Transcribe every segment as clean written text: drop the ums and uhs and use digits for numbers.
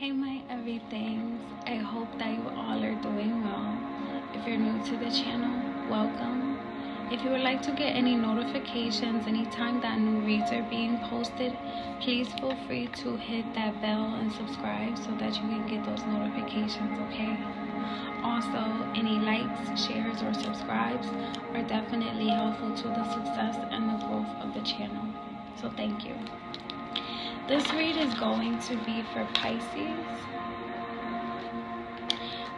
Hey my everythings, I hope that you all are doing well. If you're new to the channel, welcome. If you would like to get any notifications anytime that new reads are being posted, please feel free to hit that bell and subscribe so that you can get those notifications, okay? Also, any likes, shares, or subscribes are definitely helpful to the success and the growth of the channel. So thank you. This read is going to be for Pisces.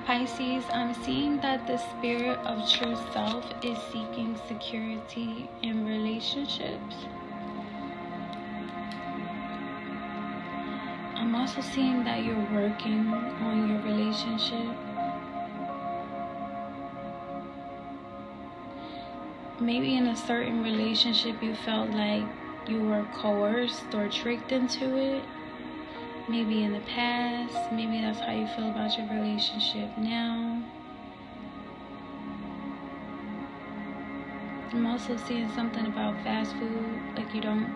Pisces, I'm seeing that the spirit of true self is seeking security in relationships. I'm also seeing that you're working on your relationship. Maybe in a certain relationship you felt like you were coerced or tricked into it. Maybe in the past. Maybe that's how you feel about your relationship now. I'm also seeing something about fast food, like you don't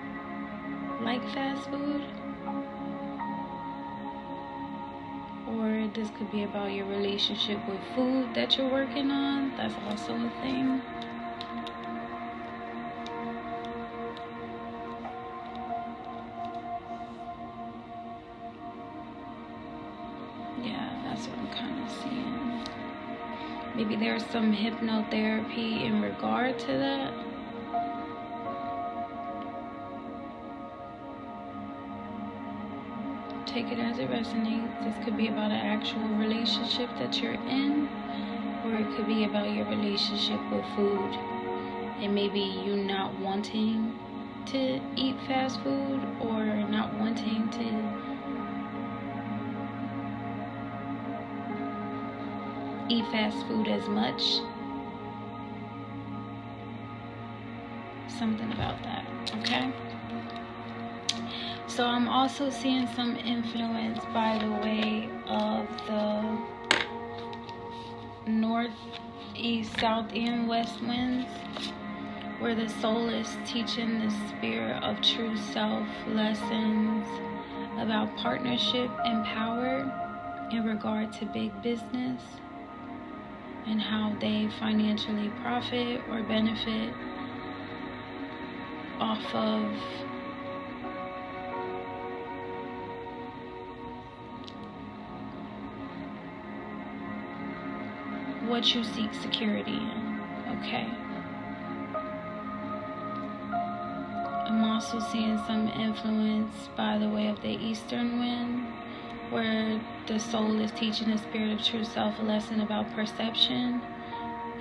like fast food. Or this could be about your relationship with food that you're working on. That's also a thing. Yeah, that's what I'm kind of seeing. Maybe there's some hypnotherapy in regard to that. Take it as it resonates. This could be about an actual relationship that you're in, or it could be about your relationship with food. And maybe you not wanting to eat fast food, or not wanting to eat fast food as much. Something about that, okay? So I'm also seeing some influence by the way of the north, east, south, and west winds, where the soul is teaching the spirit of true self lessons about partnership and power in regard to big business and how they financially profit or benefit off of what you seek security in, okay? I'm also seeing some influence by the way of the eastern wind, where the soul is teaching the spirit of true self a lesson about perception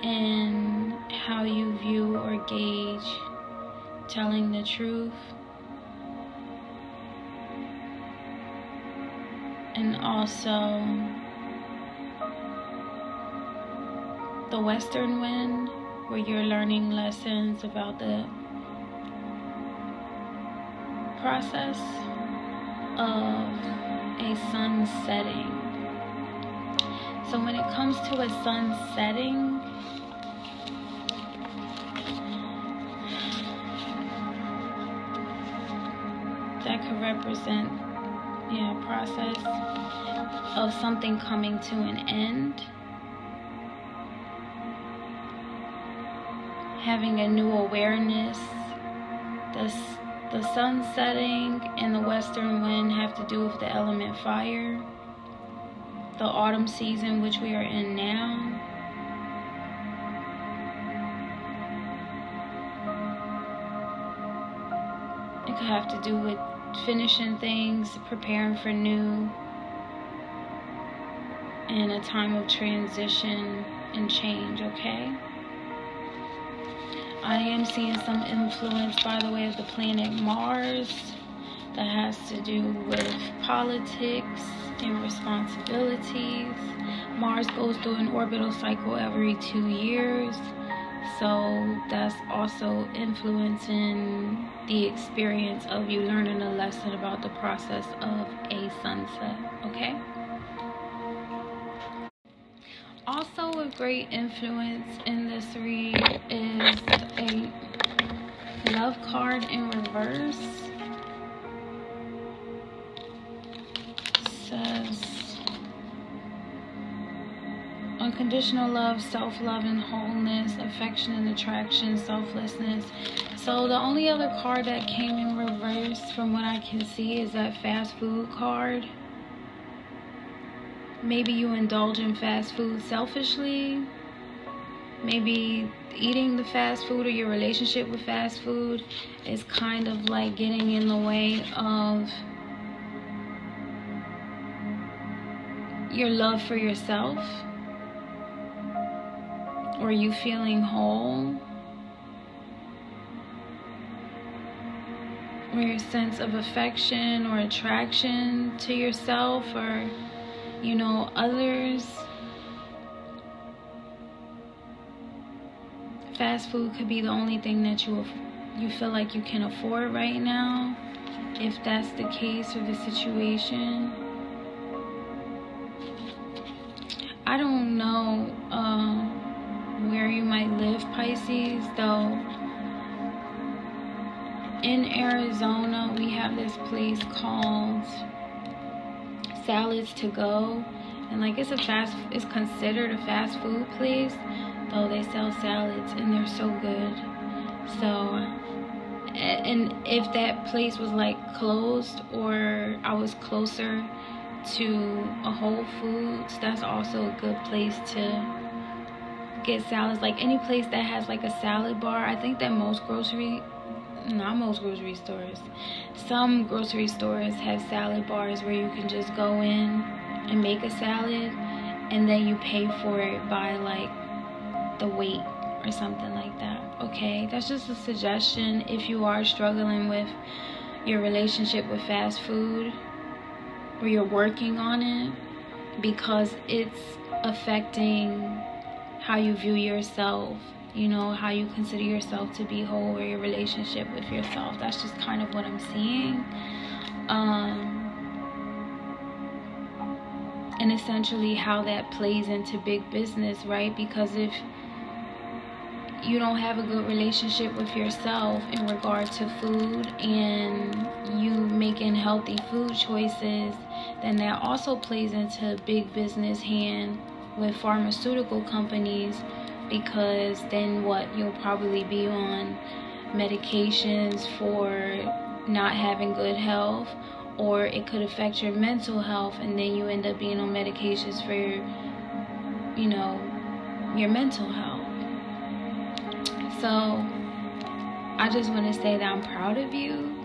and how you view or gauge telling the truth. And also the western wind, where you're learning lessons about the process of a sun setting. So when it comes to a sun setting, that could represent a process of something coming to an end, having a new awareness. The sun setting and the western wind have to do with the element fire. The autumn season, which we are in now, it could have to do with finishing things, preparing for new, and a time of transition and change, okay? I am seeing some influence by the way of the planet Mars that has to do with politics and responsibilities. Mars goes through an orbital cycle every 2 years, so that's also influencing the experience of you learning a lesson about the process of a sunset, okay? Also, a great influence in this read is a love card in reverse. It says unconditional love, self-love and wholeness, affection and attraction, selflessness. So the only other card that came in reverse from what I can see is that fast food card. Maybe you indulge in fast food selfishly. Maybe eating the fast food or your relationship with fast food is kind of like getting in the way of your love for yourself, or you feeling whole, or your sense of affection or attraction to yourself or, you know, others. Fast food could be the only thing that you feel like you can afford right now, if that's the case or the situation. I don't know where you might live, Pisces, though. In Arizona, we have this place called Salads to Go, and like it's considered a fast food place, though they sell salads and they're so good. So, and if that place was like closed or I was closer to a Whole Foods, that's also a good place to get salads. Like any place that has like a salad bar. I think that some grocery stores have salad bars where you can just go in and make a salad, and then you pay for it by like the weight or something like that. Okay, that's just a suggestion if you are struggling with your relationship with fast food, or you're working on it, because it's affecting how you view yourself, you know, how you consider yourself to be whole, or your relationship with yourself. That's just kind of what I'm seeing. And essentially how that plays into big business, right? Because if you don't have a good relationship with yourself in regard to food, and you making healthy food choices, then that also plays into big business hand with pharmaceutical companies, because then you'll probably be on medications for not having good health, or it could affect your mental health, and then you end up being on medications for your mental health. So I just want to say that I'm proud of you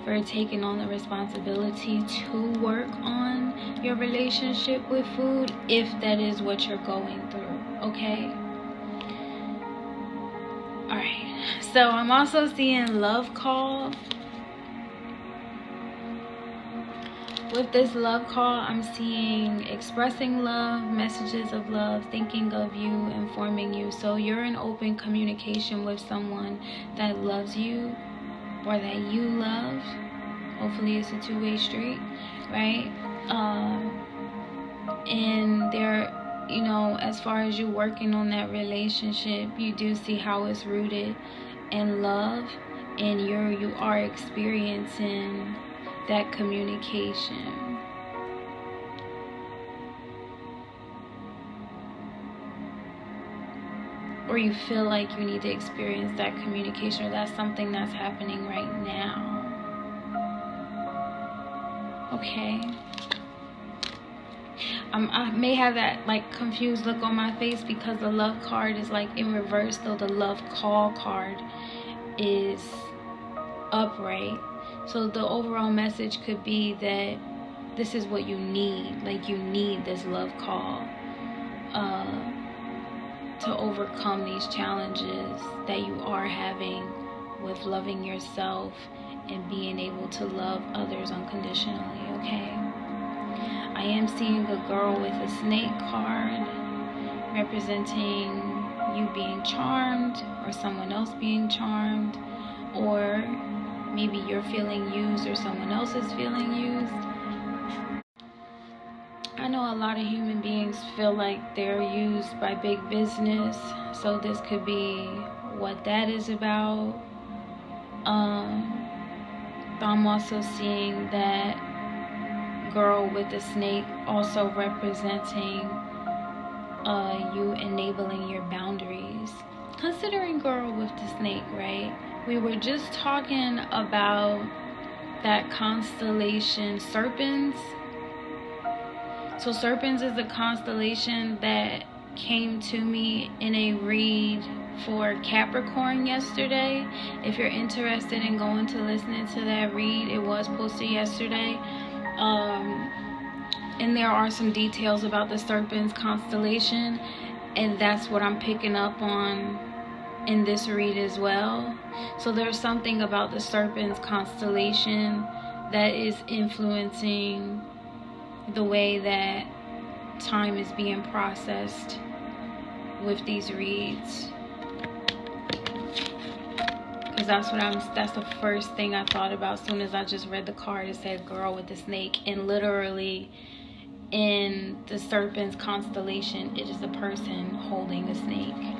for taking on the responsibility to work on your relationship with food, if that is what you're going through. Okay? Alright, so I'm also seeing love call. With this love call, I'm seeing expressing love, messages of love, thinking of you, informing you. So you're in open communication with someone that loves you, or that you love. Hopefully it's a two-way street, right? And there, as far as you working on that relationship, you do see how it's rooted in love, and you are experiencing that communication. Or you feel like you need to experience that communication, or that's something that's happening right now. Okay. I may have that like confused look on my face because the love card is like in reverse, though the love call card is upright. So the overall message could be that this is what you need. Like, you need this love call to overcome these challenges that you are having with loving yourself and being able to love others unconditionally, okay? I am seeing a girl with a snake card representing you being charmed, or someone else being charmed, or maybe you're feeling used or someone else is feeling used. I know a lot of human beings feel like they're used by big business, so this could be what that is about. But I'm also seeing that girl with the snake also representing you enabling your boundaries. Considering girl with the snake, right? We were just talking about that constellation Serpens. So Serpens is a constellation that came to me in a read for Capricorn yesterday. If you're interested in going to listening to that read, it was posted yesterday. And there are some details about the Serpens constellation, and that's what I'm picking up on in this read as well. So there's something about the Serpens constellation that is influencing the way that time is being processed with these reads, because that's the first thing I thought about as soon as I just read the card. It said girl with the snake, and literally in the Serpent's constellation, it is a person holding a snake.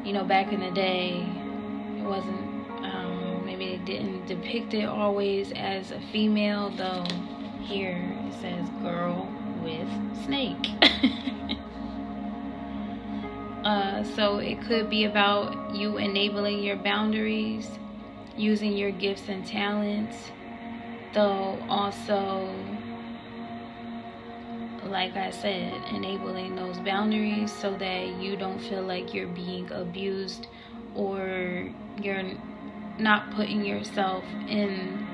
You know, back in the day, it wasn't, maybe they didn't depict it always as a female, though here it says girl with snake. So it could be about you enabling your boundaries, using your gifts and talents, though also, like I said, enabling those boundaries so that you don't feel like you're being abused, or you're not putting yourself in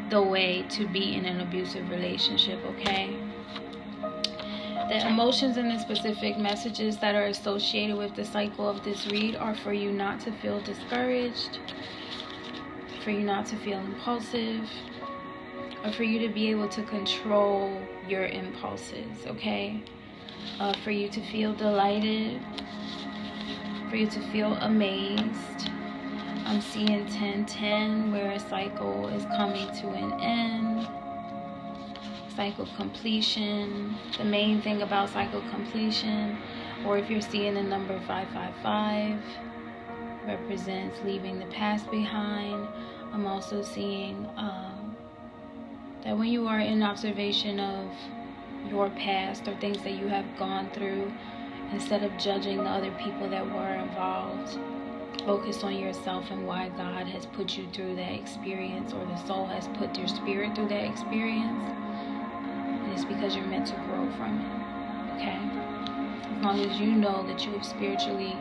the way to be in an abusive relationship, okay? The emotions and the specific messages that are associated with the cycle of this read are for you not to feel discouraged, for you not to feel impulsive, or for you to be able to control your impulses, okay? For you to feel delighted, for you to feel amazed. I'm seeing 10-10, where a cycle is coming to an end. Cycle completion. The main thing about cycle completion, or if you're seeing the number 555, represents leaving the past behind. I'm also seeing that when you are in observation of your past or things that you have gone through, instead of judging the other people that were involved, focus on yourself and why God has put you through that experience, or the soul has put your spirit through that experience. And it's because you're meant to grow from it, okay? As long as you know that you have spiritually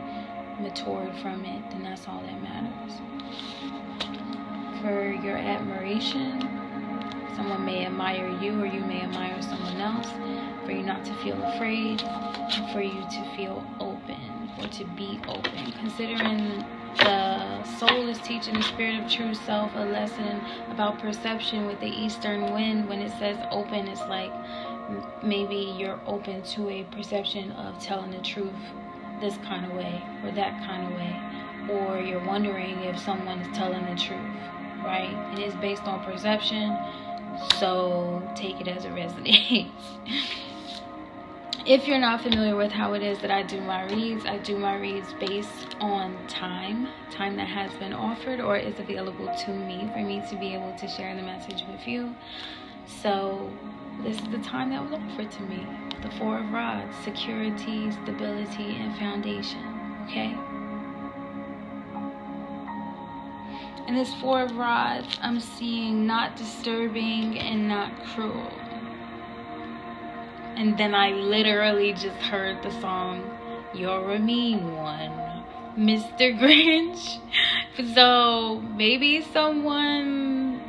matured from it, then that's all that matters. For your admiration, someone may admire you, or you may admire someone else. For you not to feel afraid, and for you to feel open, or to be open. Considering the soul is teaching the spirit of true self a lesson about perception with the eastern wind. When it says open, it's like maybe you're open to a perception of telling the truth this kind of way or that kind of way, or you're wondering if someone is telling the truth, right? It is based on perception, so take it as it resonates. If you're not familiar with how it is that I do my reads based on time that has been offered or is available to me for me to be able to share the message with you. So this is the time that was offered to me. The 4 of Rods, security, stability, and foundation, okay? And this 4 of Rods, I'm seeing not disturbing and not cruel. And then I literally just heard the song, You're a Mean One, Mr. Grinch. So maybe someone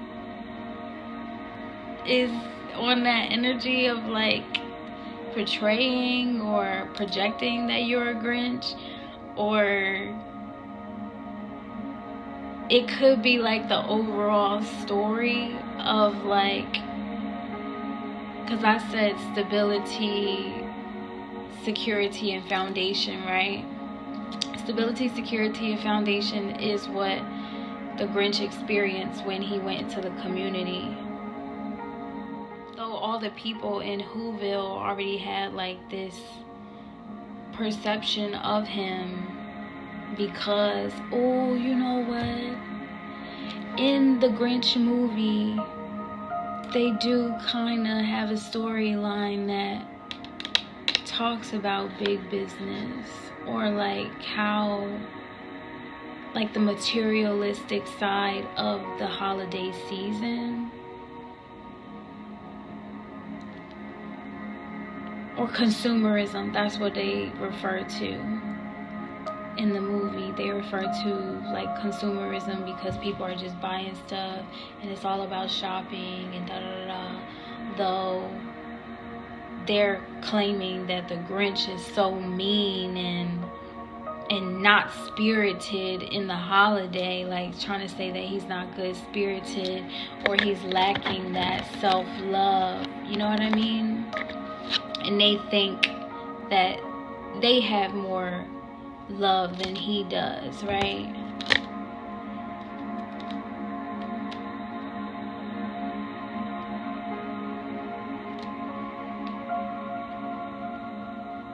is on that energy of like portraying or projecting that you're a Grinch, or it could be like the overall story of like, because I said stability, security, and foundation, right? Stability, security, and foundation is what the Grinch experienced when he went into the community. Though all the people in Whoville already had like this perception of him, because, oh, you know what? In the Grinch movie, they do kind of have a storyline that talks about big business, or like how, like the materialistic side of the holiday season, or consumerism. That's what they refer to in the movie. They refer to like consumerism because people are just buying stuff and it's all about shopping and da da da. Though they're claiming that the Grinch is so mean and not spirited in the holiday, like trying to say that he's not good spirited or he's lacking that self-love, you know what I mean? And they think that they have more love than he does, right?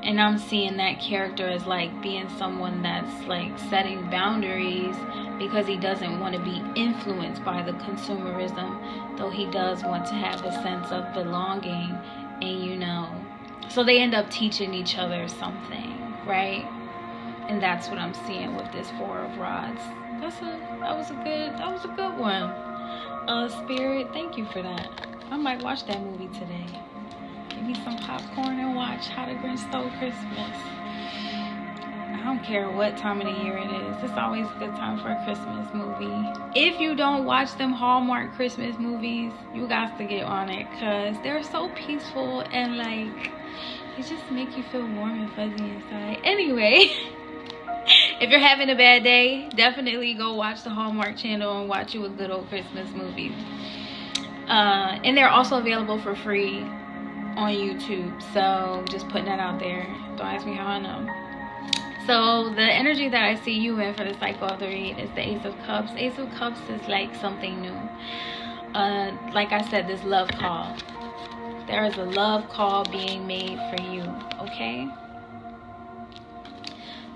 And I'm seeing that character as like being someone that's like setting boundaries because he doesn't want to be influenced by the consumerism, though he does want to have a sense of belonging. And you know, so they end up teaching each other something, right? And that's what I'm seeing with this Four of Rods. That was a good one. Spirit, thank you for that. I might watch that movie today. Give me some popcorn and watch How the Grinch Stole Christmas. I don't care what time of the year it is. It's always a good time for a Christmas movie. If you don't watch them Hallmark Christmas movies, you got to get on it, because they're so peaceful and like they just make you feel warm and fuzzy inside. Anyway, if you're having a bad day, definitely go watch the Hallmark Channel and watch you a good old Christmas movie. And they're also available for free on YouTube, so just putting that out there. Don't ask me how I know. So the energy that I see you in for the cycle of the read is the Ace of Cups. Ace of Cups is like something new. Like I said, this love call. There is a love call being made for you, okay?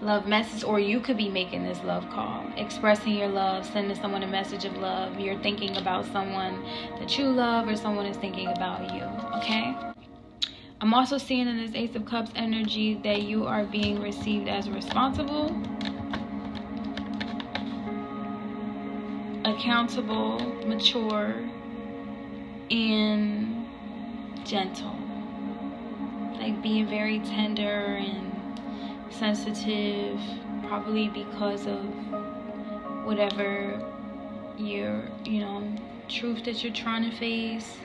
Love message, or you could be making this love call, expressing your love, sending someone a message of love. You're thinking about someone that you love, or someone is thinking about you, okay? I'm also seeing in this Ace of Cups energy that you are being received as responsible, accountable, mature, and gentle. Like being very tender and sensitive, probably because of whatever your, truth that you're trying to face,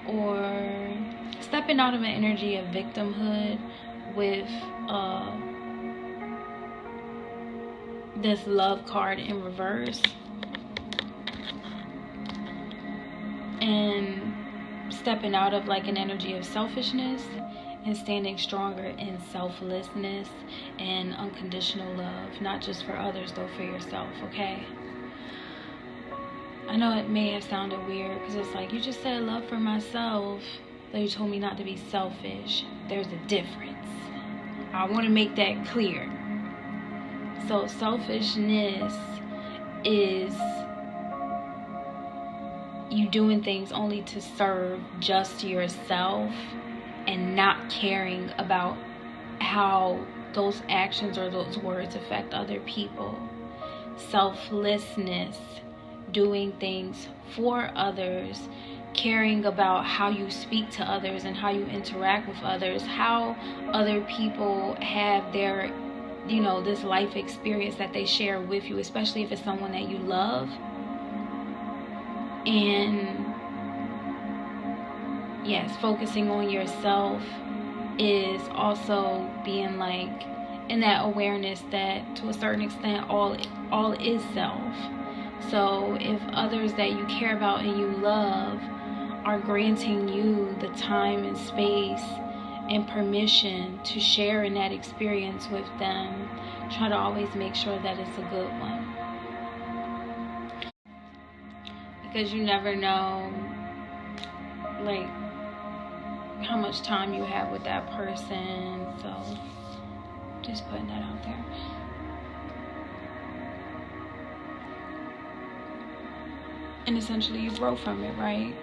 or stepping out of an energy of victimhood with this love card in reverse, and stepping out of like an energy of selfishness and standing stronger in selflessness and unconditional love, not just for others though, for yourself, okay? I know it may have sounded weird because it's like, you just said love for myself, though you told me not to be selfish. There's a difference. I want to make that clear. So selfishness is you doing things only to serve just yourself and not caring about how those actions or those words affect other people. Selflessness, doing things for others, caring about how you speak to others and how you interact with others, how other people have their, this life experience that they share with you, especially if it's someone that you love. And yes, focusing on yourself is also being like in that awareness that to a certain extent all is self. So if others that you care about and you love are granting you the time and space and permission to share in that experience with them, try to always make sure that it's a good one. Because you never know, like, how much time you have with that person. So just putting that out there. And essentially you grow from it, right?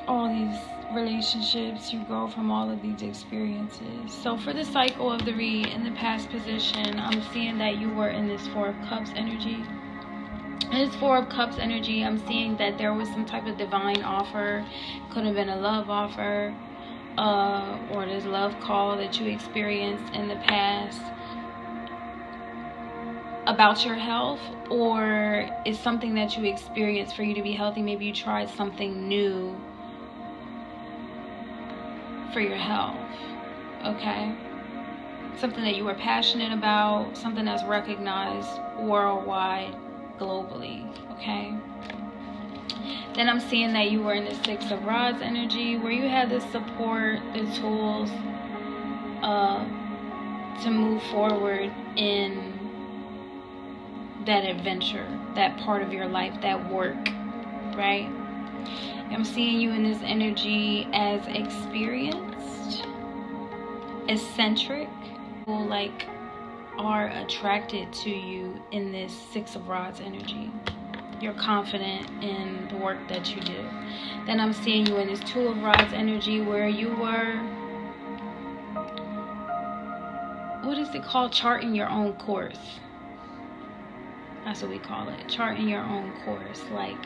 all these relationships, you grow from all of these experiences. So for the cycle of the read in the past position, I'm seeing that you were in this Four of Cups energy. In this Four of Cups energy, I'm seeing that there was some type of divine offer. Could have been a love offer, or this love call that you experienced in the past about your health, or it's something that you experienced for you to be healthy. Maybe you tried something new for your health, okay? Something that you were passionate about, something that's recognized worldwide, globally, okay? Then I'm seeing that you were in the Six of Rods energy, where you had the support, the tools to move forward in that adventure, that part of your life, that work, right? I'm seeing you in this energy as experienced, eccentric, people like are attracted to you in this Six of Rods energy. You're confident in the work that you do. Then I'm seeing you in this Two of Rods energy, where you were, what is it called? Charting your own course. That's what we call it. Charting your own course. Like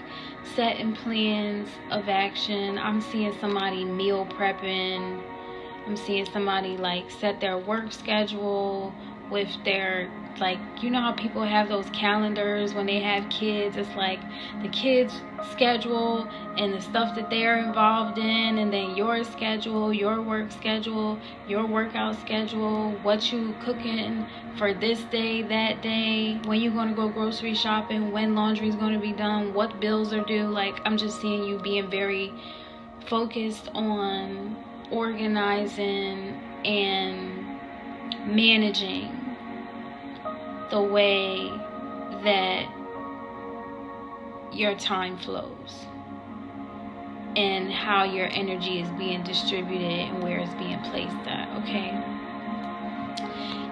setting plans of action. I'm seeing somebody meal prepping. I'm seeing somebody like set their work schedule with their, like, you know how people have those calendars when they have kids. It's like the kids' schedule and the stuff that they're involved in, and then your schedule, your work schedule, your workout schedule, what you cooking for this day, that day, when you're going to go grocery shopping, when laundry's going to be done, what bills are due. Like, I'm just seeing you being very focused on organizing and managing the way that your time flows and how your energy is being distributed and where it's being placed at, okay?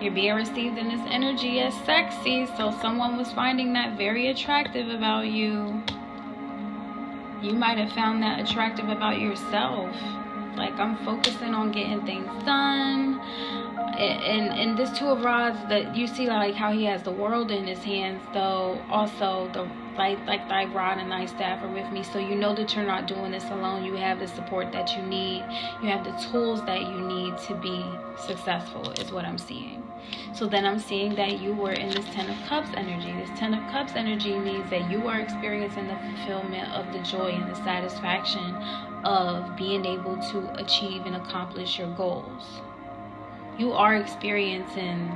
You're being received in this energy as sexy, so someone was finding that very attractive about you. You might have found that attractive about yourself. Like, I'm focusing on getting things done. And this Two of Rods, that you see, like how he has the world in his hands, though also the like thy rod and thy staff are with me. So you know that you're not doing this alone. You have the support that you need. You have the tools that you need to be successful, is what I'm seeing. So then I'm seeing that you were in this Ten of Cups energy. This Ten of Cups energy means that you are experiencing the fulfillment of the joy and the satisfaction of being able to achieve and accomplish your goals. You are experiencing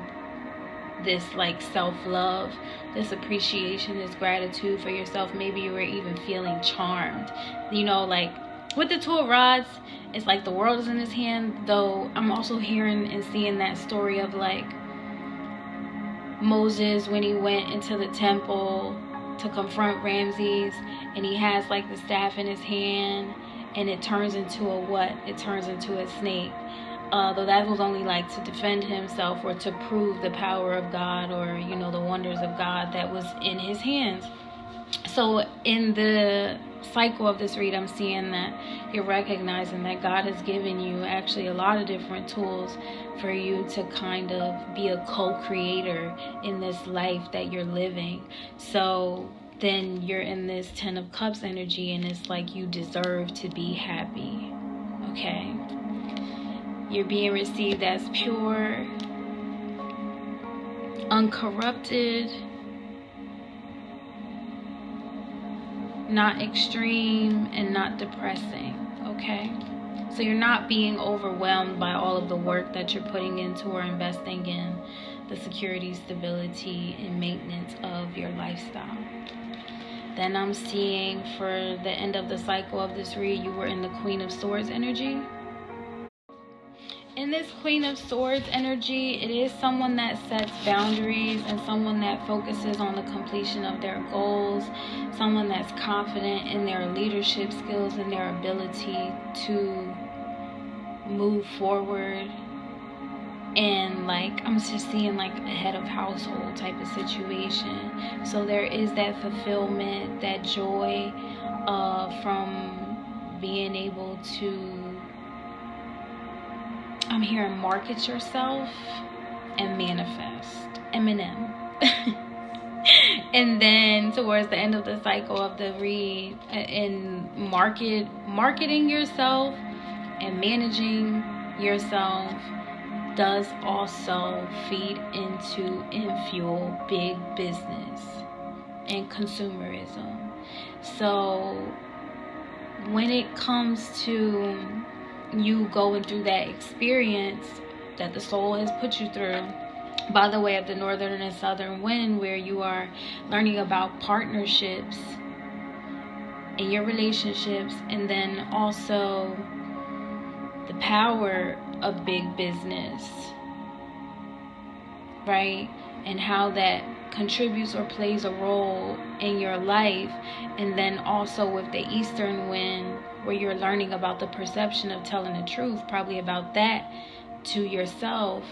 this like self-love, this appreciation, this gratitude for yourself. Maybe you were even feeling charmed. You know, like with the Two of Rods, it's like the world is in his hand, though I'm also hearing and seeing that story of like Moses when he went into the temple to confront Ramses, and he has like the staff in his hand, and it turns into a what? It turns into a snake. Though that was only like to defend himself or to prove the power of God, or, you know, the wonders of God that was in his hands. So in the cycle of this read, I'm seeing that you're recognizing that God has given you actually a lot of different tools for you to kind of be a co-creator in this life that you're living. So then you're in this Ten of Cups energy, and it's like you deserve to be happy, okay? You're being received as pure, uncorrupted, not extreme, and not depressing, okay? So you're not being overwhelmed by all of the work that you're putting into or investing in the security, stability, and maintenance of your lifestyle. Then I'm seeing for the end of the cycle of this read, you were in the Queen of Swords energy. In this Queen of Swords energy, it is someone that sets boundaries and someone that focuses on the completion of their goals, someone that's confident in their leadership skills and their ability to move forward. And like, I'm just seeing like a head of household type of situation. So there is that fulfillment, that joy from being able to, I'm hearing market yourself and manifest. Eminem. And then towards the end of the cycle of the read, in marketing yourself and managing yourself does also feed into and fuel big business and consumerism. So when it comes to you going through that experience that the soul has put you through by the way of the northern and southern wind, where you are learning about partnerships in your relationships, and then also the power of big business, right? And how that contributes or plays a role in your life. And then also with the eastern wind, where you're learning about the perception of telling the truth, probably about that to yourself,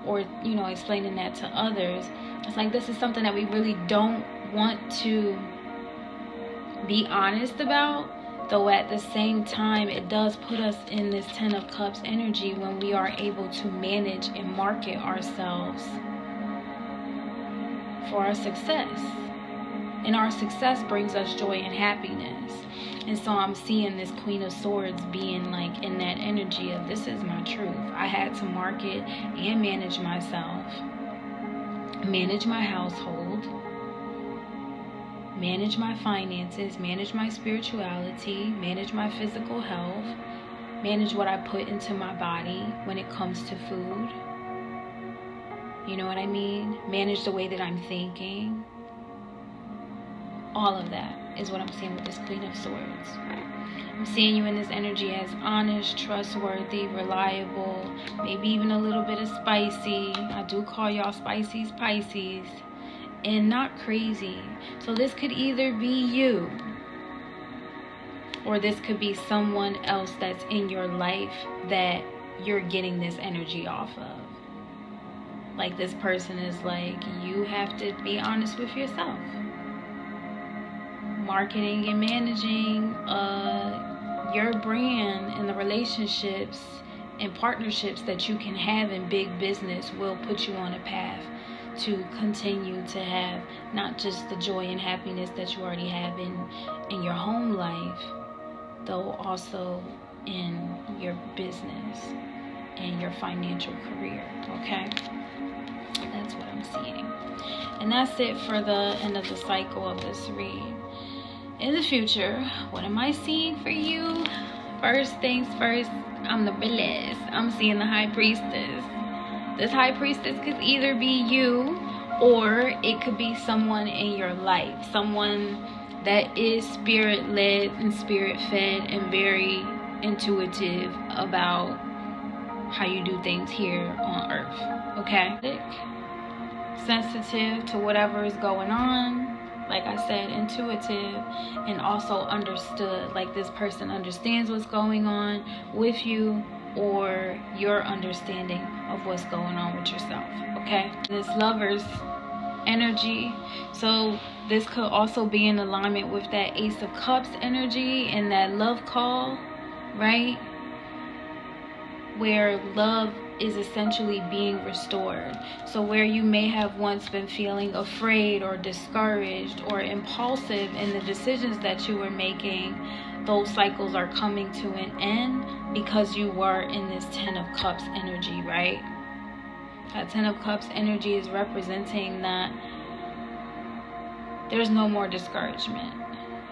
or explaining that to others. It's like this is something that we really don't want to be honest about, though at the same time it does put us in this 10 of Cups energy when we are able to manage and market ourselves for our success. And our success brings us joy and happiness. And so I'm seeing this Queen of Swords being like in that energy of, this is my truth. I had to market and manage myself, manage my household, manage my finances, manage my spirituality, manage my physical health, manage what I put into my body when it comes to food. You know what I mean? Manage the way that I'm thinking. All of that is what I'm seeing with this Queen of Swords. I'm seeing you in this energy as honest, trustworthy, reliable, maybe even a little bit of spicy. I do call y'all Spicy's Pisces. And not crazy. So this could either be you, or this could be someone else that's in your life that you're getting this energy off of. Like this person is like, you have to be honest with yourself. Marketing and managing your brand and the relationships and partnerships that you can have in big business will put you on a path to continue to have not just the joy and happiness that you already have in your home life, though also in your business and your financial career. Okay, that's what I'm seeing. And that's it for the end of the cycle of this read. In the future, what am I seeing for you? First things first, I'm the realist. I'm seeing the High Priestess. This High Priestess could either be you, or it could be someone in your life. Someone that is spirit-led and spirit-fed and very intuitive about how you do things here on Earth. Okay? Sensitive to whatever is going on. Like I said, intuitive and also understood. Like this person understands what's going on with you, or your understanding of what's going on with yourself. Okay, this Lover's energy, so this could also be in alignment with that Ace of Cups energy and that love call, right, where love is essentially being restored. So where you may have once been feeling afraid or discouraged or impulsive in the decisions that you were making, those cycles are coming to an end because you were in this 10 of Cups energy, right? That 10 of Cups energy is representing that there's no more discouragement.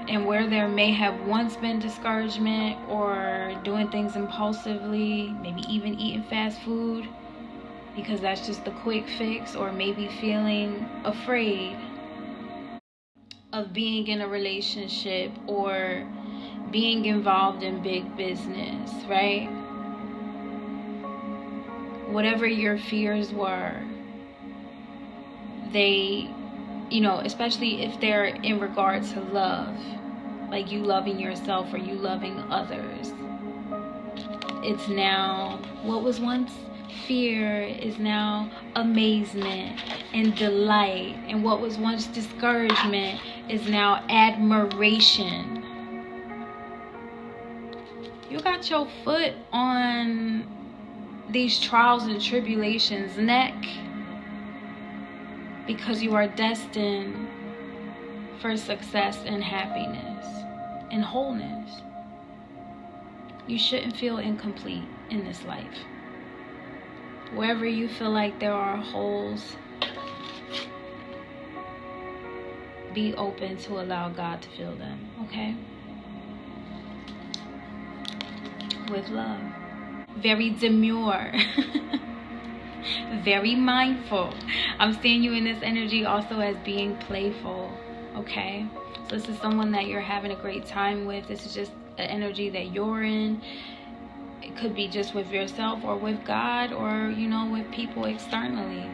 And where there may have once been discouragement or doing things impulsively, maybe even eating fast food because that's just the quick fix, or maybe feeling afraid of being in a relationship or being involved in big business, right? Whatever your fears were, they, especially if they're in regard to love, like you loving yourself or you loving others, it's now what was once fear is now amazement and delight, and what was once discouragement is now admiration. You got your foot on these trials and tribulations neck because you are destined for success and happiness and wholeness. You shouldn't feel incomplete in this life. Wherever you feel like there are holes, be open to allow God to fill them, okay? With love. Very demure. Very mindful. I'm seeing you in this energy also as being playful, okay? So this is someone that you're having a great time with. This is just an energy that you're in. It could be just with yourself or with God, or, you know, with people externally.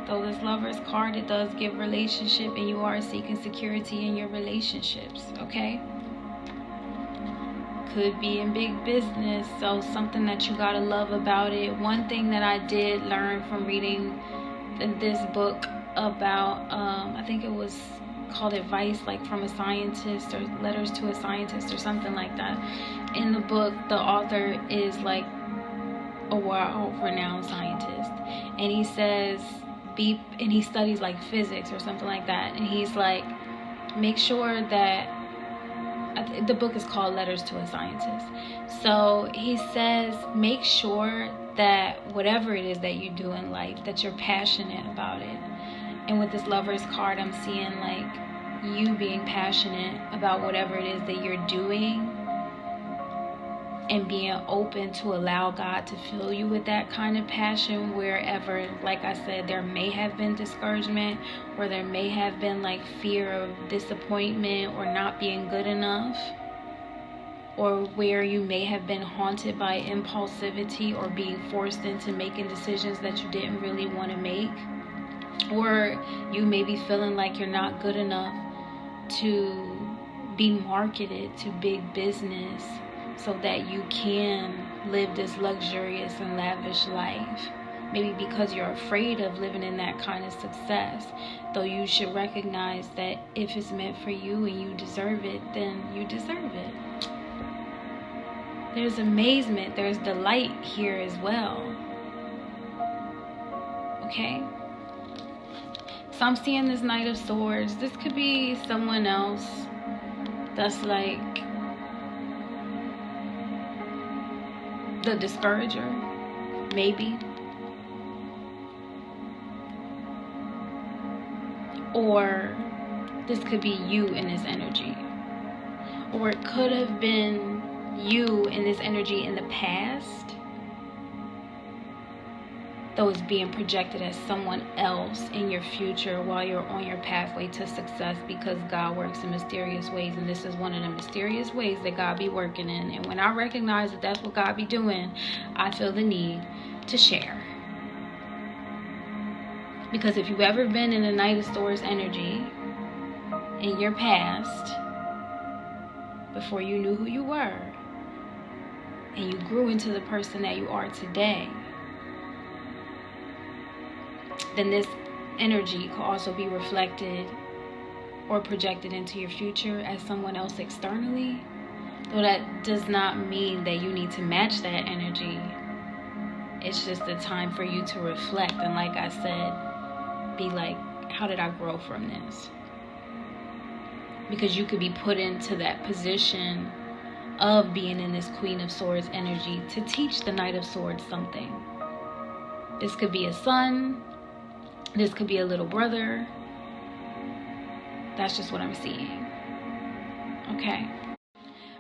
Though this Lover's card, it does give relationship, and you are seeking security in your relationships, okay? Could be in big business, so something that you gotta love about it. One thing that I did learn from reading this book about, I think it was called Advice, like from a Scientist, or Letters to a Scientist, or something like that. In the book, the author is like a world-renowned scientist, and he says, and he studies like physics or something like that, and he's like, make sure that, the book is called Letters to a Scientist. So he says, make sure that whatever it is that you do in life, that you're passionate about it. And with this Lover's card, I'm seeing like you being passionate about whatever it is that you're doing, and being open to allow God to fill you with that kind of passion wherever, like I said, there may have been discouragement, or there may have been like fear of disappointment or not being good enough, or where you may have been haunted by impulsivity or being forced into making decisions that you didn't really want to make, or you may be feeling like you're not good enough to be marketed to big business so that you can live this luxurious and lavish life. Maybe because you're afraid of living in that kind of success. Though you should recognize that if it's meant for you and you deserve it, then you deserve it. There's amazement, there's delight here as well. Okay? So I'm seeing this Knight of Swords. This could be someone else that's like the discourager, maybe. Or this could be you in this energy. Or it could have been you in this energy in the past, though it's being projected as someone else in your future while you're on your pathway to success, because God works in mysterious ways, and this is one of the mysterious ways that God be working in. And when I recognize that that's what God be doing, I feel the need to share. Because if you've ever been in a Knight of Swords energy in your past, before you knew who you were, and you grew into the person that you are today, then this energy could also be reflected or projected into your future as someone else externally. Though that does not mean that you need to match that energy. It's just a time for you to reflect, and like I said, be like, how did I grow from this? Because you could be put into that position of being in this Queen of Swords energy to teach the Knight of Swords something. This could be a son. This could be a little brother. That's just what I'm seeing. Okay.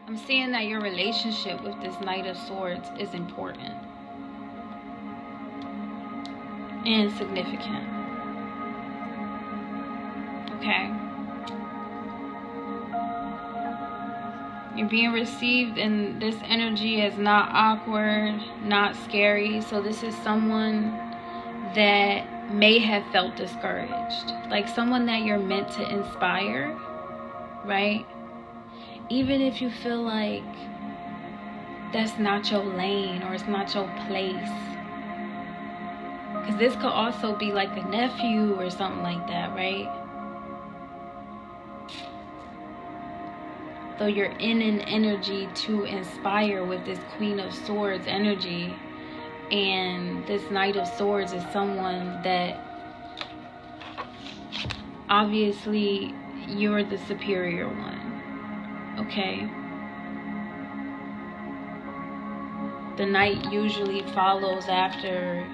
I'm seeing that your relationship with this Knight of Swords is important and significant. Okay. You're being received in this energy as not awkward, not scary. So this is someone that may have felt discouraged, like someone that you're meant to inspire, right? Even if you feel like that's not your lane or it's not your place, because this could also be like a nephew or something like that, right? So you're in an energy to inspire with this Queen of Swords energy. And this Knight of Swords is someone that obviously you're the superior one. Okay? The Knight usually follows after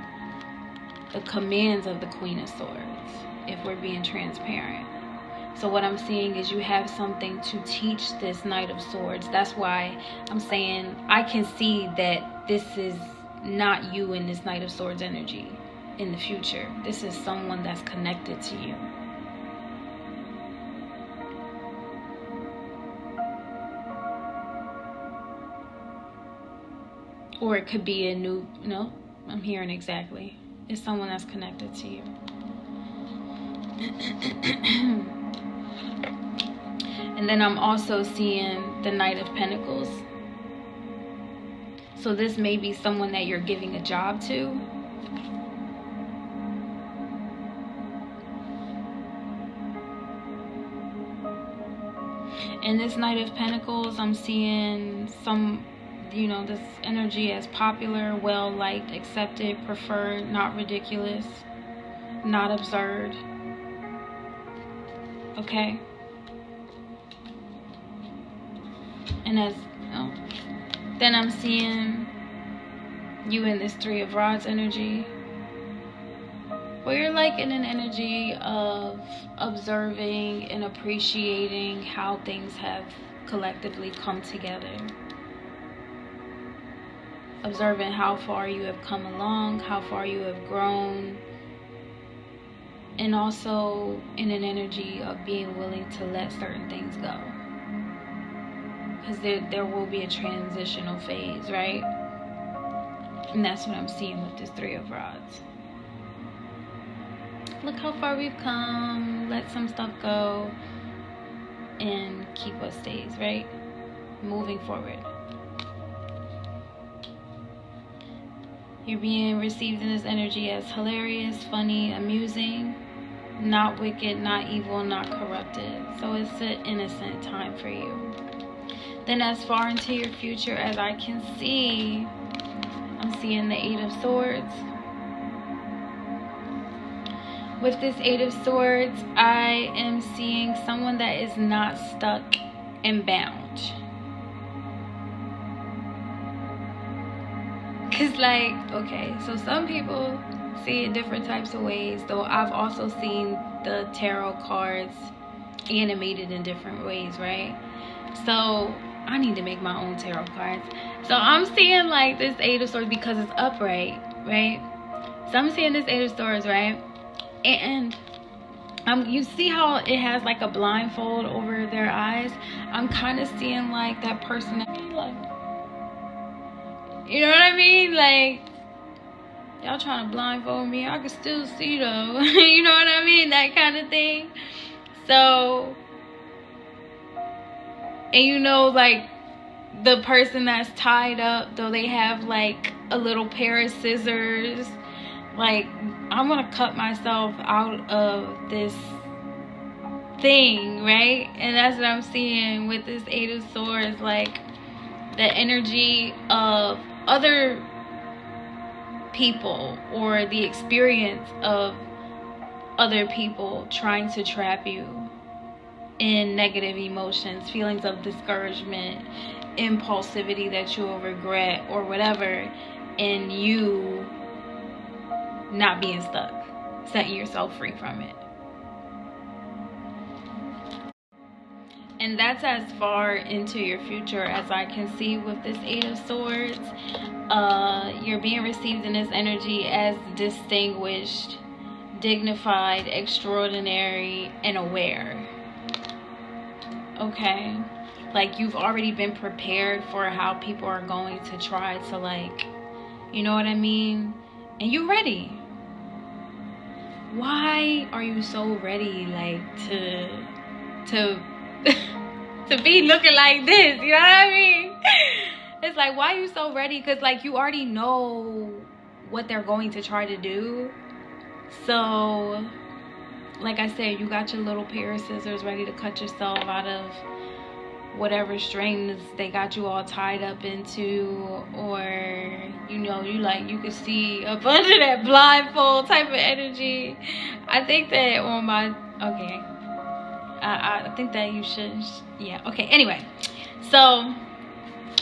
the commands of the Queen of Swords, if we're being transparent. So what I'm seeing is you have something to teach this Knight of Swords. That's why I'm saying I can see that this is not you in this Knight of Swords energy in the future. This is someone that's connected to you. Or it could be a new, no, I'm hearing exactly. It's someone that's connected to you. And then I'm also seeing the Knight of Pentacles. So this may be someone that you're giving a job to. And this Knight of Pentacles, I'm seeing some, you know, this energy as popular, well-liked, accepted, preferred, not ridiculous, not absurd. Okay? And as then I'm seeing you in this Three of Rods energy, where you're like in an energy of observing and appreciating how things have collectively come together. Observing how far you have come along, how far you have grown, and also in an energy of being willing to let certain things go. Because there will be a transitional phase, right? And that's what I'm seeing with this Three of Rods. Look how far we've come. Let some stuff go and keep what stays, right? Moving forward. You're being received in this energy as hilarious, funny, amusing, not wicked, not evil, not corrupted. So it's an innocent time for you. Then as far into your future as I can see, I'm seeing the Eight of Swords. With this Eight of Swords, I am seeing someone that is not stuck and bound. Because like, okay, so some people see it different types of ways, though I've also seen the tarot cards animated in different ways, right? So I need to make my own tarot cards. So I'm seeing like this Eight of Swords because it's upright, right? So I'm seeing this Eight of Swords, right? And you see how it has like a blindfold over their eyes? I'm kind of seeing like that person, like, you know what I mean? Like, y'all trying to blindfold me, I can still see though. You know what I mean? That kind of thing. So, and you know, like the person that's tied up, though they have like a little pair of scissors, like I'm gonna cut myself out of this thing, right? And that's what I'm seeing with this Eight of Swords, like the energy of other people or the experience of other people trying to trap you in negative emotions, feelings of discouragement, impulsivity that you will regret or whatever, and you not being stuck, setting yourself free from it. And that's as far into your future as I can see with this Eight of Swords. You're being received in this energy as distinguished, dignified, extraordinary, and aware. Okay? Like you've already been prepared for how people are going to try to, like, you know what I mean? And you're ready. Why are you so ready, like, to be looking like this? You know what I mean? It's like, why are you so ready? Because, like, you already know what they're going to try to do. So, like I said, you got your little pair of scissors ready to cut yourself out of whatever strings they got you all tied up into, or you could see up under that blindfold type of energy. I think that on my I think that you should, yeah, okay. Anyway, so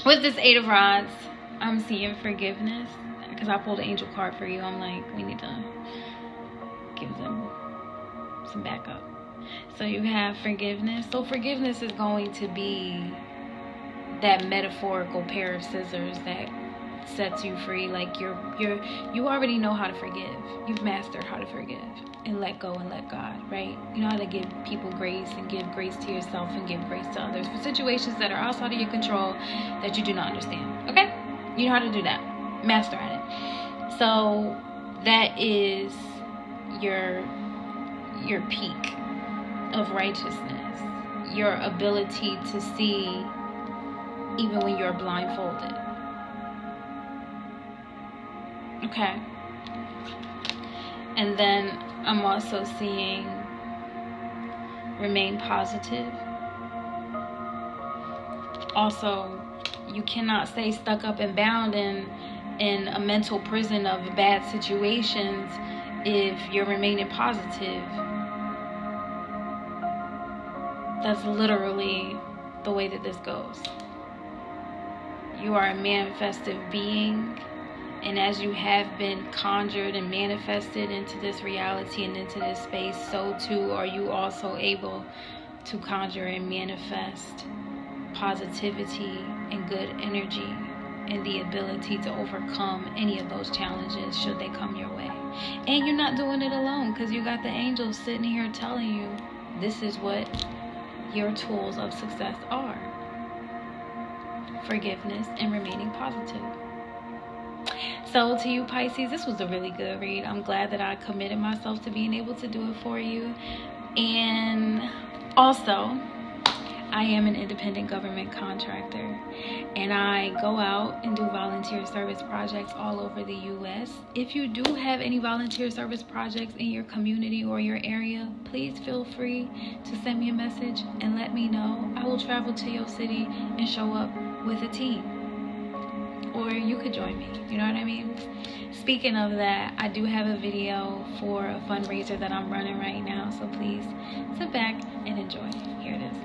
with this Eight of Rods, I'm seeing forgiveness, because I pulled an angel card for you. I'm like, we need to give them some backup. So you have forgiveness. So forgiveness is going to be that metaphorical pair of scissors that sets you free. Like you already know how to forgive. You've mastered how to forgive and let go and let God, right? You know how to give people grace and give grace to yourself and give grace to others for situations that are outside of your control that you do not understand. Okay? You know how to do that. Master at it. So that is your peak of righteousness, your ability to see even when you're blindfolded. Okay. And then I'm also seeing remain positive. Also, you cannot stay stuck up and bound in a mental prison of bad situations if you're remaining positive. That's literally the way that this goes. You are a manifestive being, and as you have been conjured and manifested into this reality and into this space, so too are you also able to conjure and manifest positivity and good energy and the ability to overcome any of those challenges should they come your way. And you're not doing it alone, because you got the angels sitting here telling you this is what your tools of success are: forgiveness and remaining positive. So to you Pisces, this was a really good read. I'm glad that I committed myself to being able to do it for you. And also, I am an independent government contractor, and I go out and do volunteer service projects all over the U.S. If you do have any volunteer service projects in your community or your area, please feel free to send me a message and let me know. I will travel to your city and show up with a team. Or you could join me, you know what I mean? Speaking of that, I do have a video for a fundraiser that I'm running right now, so please sit back and enjoy. Here it is.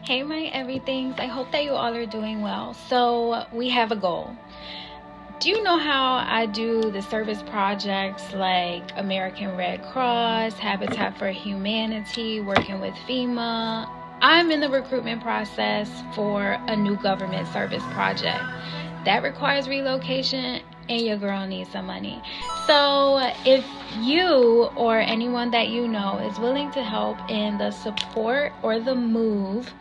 Hey my everythings, I hope that you all are doing well. So we have a goal. Do you know how I do the service projects like American Red Cross, Habitat for Humanity, working with FEMA? I'm in the recruitment process for a new government service project. That requires relocation, and your girl needs some money. So if you or anyone that you know is willing to help in the support or the move,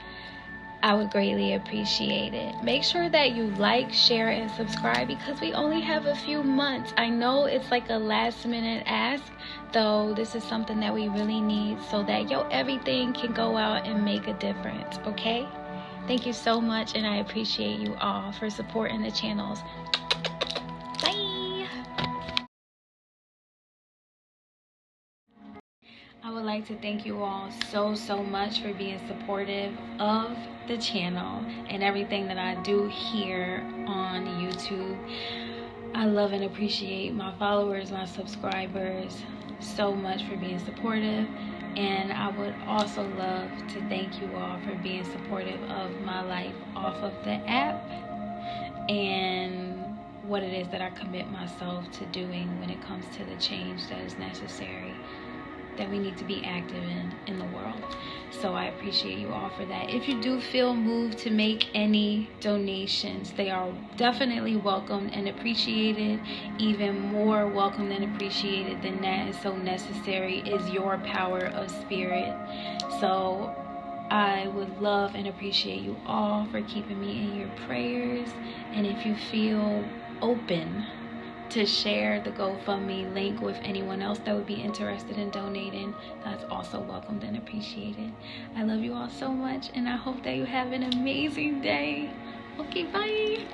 I would greatly appreciate it. Make sure that you like, share, and subscribe, because we only have a few months. I know it's like a last minute ask, though this is something that we really need so that everything can go out and make a difference, okay? Thank you so much, and I appreciate you all for supporting the channels. Bye! I would like to thank you all so much for being supportive of the channel and everything that I do here on YouTube. I love and appreciate my followers, my subscribers so much for being supportive. And I would also love to thank you all for being supportive of my life off of the app and what it is that I commit myself to doing when it comes to the change that is necessary, that we need to be active in the world. So I appreciate you all for that. If you do feel moved to make any donations, they are definitely welcomed and appreciated. Even more welcomed and appreciated than that and so necessary is your power of spirit. So I would love and appreciate you all for keeping me in your prayers. And if you feel open to share the GoFundMe link with anyone else that would be interested in donating, that's also welcomed and appreciated. I love you all so much, and I hope that you have an amazing day. Okay, bye.